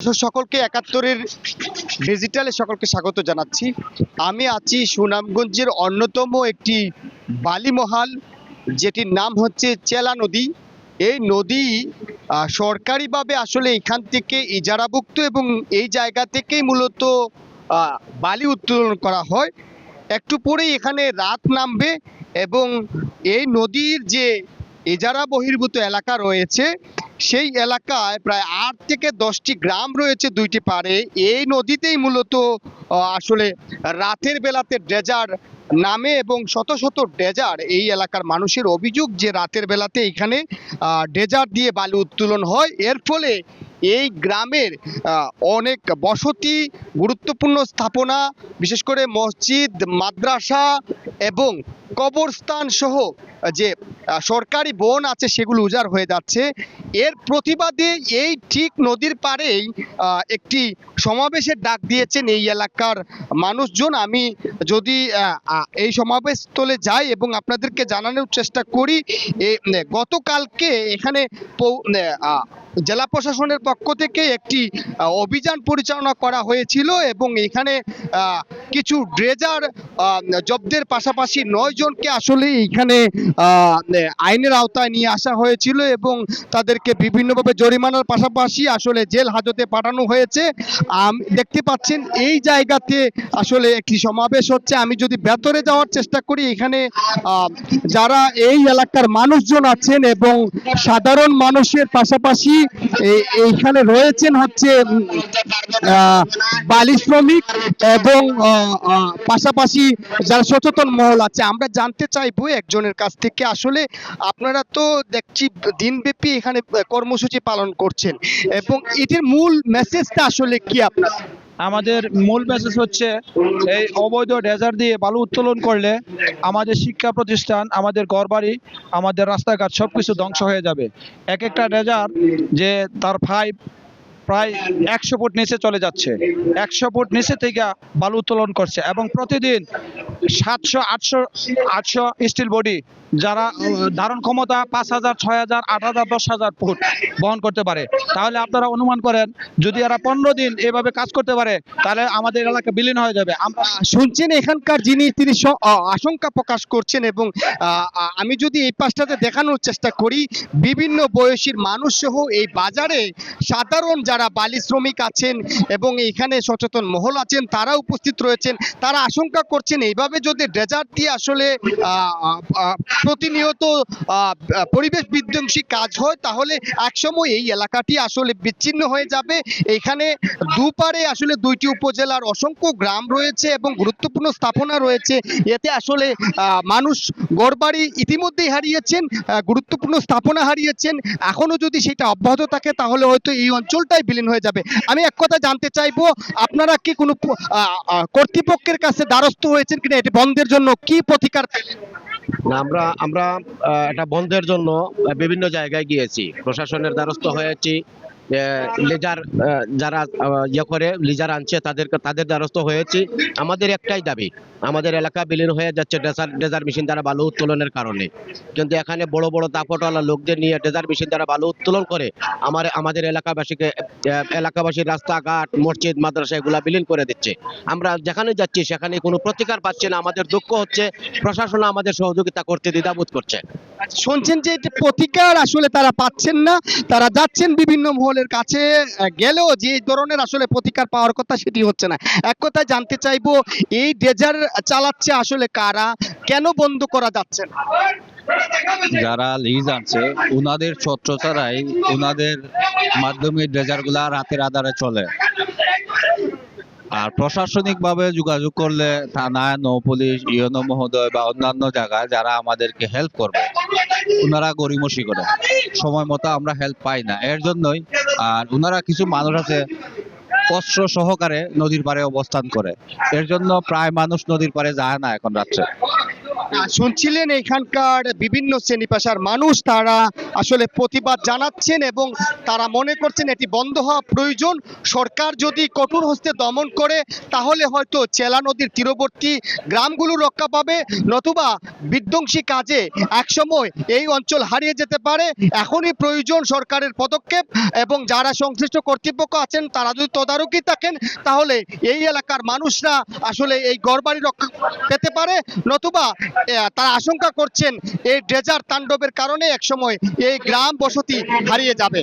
সকলকে একাত্তরের ডিজিটালে সকলকে স্বাগত জানাচ্ছি। আমি আছি সুনামগঞ্জের অন্যতম একটি বালিমহাল, যেটির নাম হচ্ছে চেলা নদী। এই নদী সরকারিভাবে আসলে এখান থেকে ইজারাভুক্ত এবং এই জায়গা থেকেই মূলত বালি উত্তোলন করা হয়। একটু পরেই এখানে রাত নামবে এবং এই নদীর যে ইজারা বহির্ভূত এলাকা রয়েছে সেই এলাকায় প্রায় ৮ থেকে ১০টি গ্রাম রয়েছে দুইটি পাড়ে। এই নদীতেই মূলত আসলে রাতের বেলাতে ড্রেজার নামে এবং শত শত ড্রেজার, এই এলাকার মানুষের অভিযোগ যে রাতের বেলাতে এখানে ড্রেজার দিয়ে বালু উত্তোলন হয়। এর ফলে এই গ্রামের অনেক বসতি, গুরুত্বপূর্ণ স্থাপনা, বিশেষ করে মসজিদ, মাদ্রাসা এবং কবরস্থান সহ যে সরকারি বন আছে সেগুলো উজাড় হয়ে যাচ্ছে। এর প্রতিবাদে এই ঠিক নদীর পাড়েই একটি সমাবেশের ডাক দিয়েছেন এই এলাকার মানুষজন। আমি যদি এই সমাবেশস্থলে যাই এবং আপনাদেরকে জানানোর চেষ্টা করি, গতকালকে এখানে জেলা প্রশাসনের পক্ষ থেকে একটি অভিযান পরিচালনা করা হয়েছিল এবং এখানে কিছু ড্রেজার জব্দের পাশাপাশি ৯ জনকে আসলে এখানে আইনের আওতায় নিয়ে আসা হয়েছিল এবং তাদেরকে বিভিন্নভাবে জরিমানার পাশাপাশি আসলে জেল হাজতে পাঠানো হয়েছে। দেখতে পাচ্ছেন এই জায়গাতে আসলে একটি সমাবেশ হচ্ছে। আমি যদি ভেতরে যাওয়ার চেষ্টা করি, এখানে যারা এই এলাকার মানুষজন আছেন এবং সাধারণ মানুষের পাশাপাশি এইখানে রয়েছেন হচ্ছে বালি শ্রমিক এবং পাশাপাশি যারা সচেতন মহল আছে। আমরা জানতে চাইবো একজনের কাছ থেকে, আসলে আপনারা তো দেখছি দিনব্যাপী এখানে কর্মসূচি পালন করছেন এবং এটির মূল মেসেজটা আসলে কি আপনার? আমাদের মূল মেসেজ হচ্ছে এই অবৈধ ড্রেজার দিয়ে বালু উত্তোলন করলে আমাদের শিক্ষা প্রতিষ্ঠান, আমাদের ঘরবাড়ি, আমাদের রাস্তাঘাট সবকিছু ধ্বংস হয়ে যাবে। এক একটা ড্রেজার যে তার প্রায় ১০০ ফুট নিচে চলে যাচ্ছে, ১০০ ফুট নিচে থেকে বালু উত্তোলন করছে এবং প্রতিদিন ৭০০-৮০০ স্টিল বডি যারা ধারণ ক্ষমতা ৫,০০০, ৬,০০০, ৮,০০০, ১০,০০০ ফুট বহন করতে পারে। তাহলে আপনারা অনুমান করেন যদি এরা ১৫ দিন এভাবে কাজ করতে পারে তাহলে আমাদের এলাকা বিলীন হয়ে যাবে। আমরা শুনছেন এখানকার যিনি তিনি আশঙ্কা প্রকাশ করছেন এবং আমি যদি এই পাশটাতে দেখানোর চেষ্টা করি, বিভিন্ন বয়সীর মানুষ সহ এই বাজারে সাধারণ যারা বালি শ্রমিক আছেন এবং এখানে সচেতন মহল আছেন তারা উপস্থিত রয়েছেন। তারা আশঙ্কা করছেন এইভাবে যদি ড্রেজার দিয়ে আসলে প্রতিনিয়ত পরিবেশ বিধ্বংসী কাজ হয় তাহলে একসময় এই এলাকাটি আসলে বিচ্ছিন্ন হয়ে যাবে। এখানে দুপারে আসলে দুইটি উপজেলার অসংখ্য গ্রাম রয়েছে এবং গুরুত্বপূর্ণ স্থাপনা রয়েছে। এতে আসলে মানুষ ঘরবাড়ি ইতিমধ্যেই হারিয়েছেন, গুরুত্বপূর্ণ স্থাপনা হারিয়েছেন। এখনো যদি সেটা অব্যাহত থাকে তাহলে হয়তো এই অঞ্চলটাই বিলীন হয়ে যাবে। আমি এক কথা জানতে চাইবো, আপনারা কি কোনো কর্তৃপক্ষের কাছে দ্বারস্থ হয়েছেন কিনা? এটি বন্ধের জন্য কি প্রতিকার পেলেন? না, আমরা এটা বন্ধের জন্য বিভিন্ন জায়গায় গিয়েছি, প্রশাসনের দ্বারস্থ হয়েছি, লেজার যারা করে লিজার আনছে তাদের দ্বারস্থ হয়েছি। আমাদের একটাই দাবি, আমাদের এলাকা বিলীন হয়ে যাচ্ছে ড্রেজার মেশিন দ্বারা বালু উত্তোলনের কারণে। কিন্তু এখানে বড় বড় দাপটওয়ালা লোকদের নিয়ে ড্রেজার মেশিন দ্বারা বালু উত্তোলন করে আমাদের এলাকাবাসীর রাস্তাঘাট, মসজিদ, মাদ্রাসা এগুলা বিলীন করে দিচ্ছে। আমরা যেখানে যাচ্ছি সেখানে কোনো প্রতিকার পাচ্ছি না। আমাদের দুঃখ হচ্ছে প্রশাসন আমাদের সহযোগিতা করতে দ্বিধাবোধ করছে। শুনছেন যে প্রতিকার আসলে তারা পাচ্ছেন না, তারা যাচ্ছেন বিভিন্ন মহলের কাছে, গেলেও যে ধরনের আসলে প্রতিকার পাওয়ার কথা সেটি হচ্ছে না। এক কথা জানতে চাইবো, এই ড্রেজার চালাচ্ছে আসলে কারা, কেন বন্ধ করা যাচ্ছে না? যারা লিজ আনছে ওনাদের ছত্রছাড়াই ওনাদের মাধ্যমে ড্রেজার গুলা রাতের আধারে চলে। আর প্রশাসনিক ভাবে যোগাযোগ করলে থানা, নৌ পুলিশ, ইউনো মহোদয় বা অন্যান্য জায়গায় যারা আমাদেরকে হেল্প করবে ওনারা গড়িমসি করে, সময় মতো আমরা হেল্প পাই না। এর জন্যই আর ওনারা কিছু মানুষ আছে অস্ত্র সহকারে নদীর পাড়ে অবস্থান করে, এর জন্য প্রায় মানুষ নদীর পাড়ে যায় না এখন রাত্রে। শুনছিলেন এখানকার বিভিন্ন শ্রেণী পেশার মানুষ তারা আসলে প্রতিবাদ জানাচ্ছেন এবং তারা মনে করছেন এটি বন্ধ হওয়া প্রয়োজন। সরকার যদি কঠোর হস্তে দমন করে তাহলে হয়তো চেলা নদীর তীরবর্তী গ্রামগুলো রক্ষা পাবে, নতুবা বিধ্বংসী কাজে একসময় এই অঞ্চল হারিয়ে যেতে পারে। এখনই প্রয়োজন সরকারের পদক্ষেপ এবং যারা সংশ্লিষ্ট কর্তৃপক্ষ আছেন তারা যদি তদারকি থাকেন তাহলে এই এলাকার মানুষরা আসলে এই ঘরবাড়ি রক্ষা পেতে পারে, নতুবা তারা আশঙ্কা করছেন এই ড্রেজার তাণ্ডবের কারণে একসময় এই গ্রাম বসতি হারিয়ে যাবে।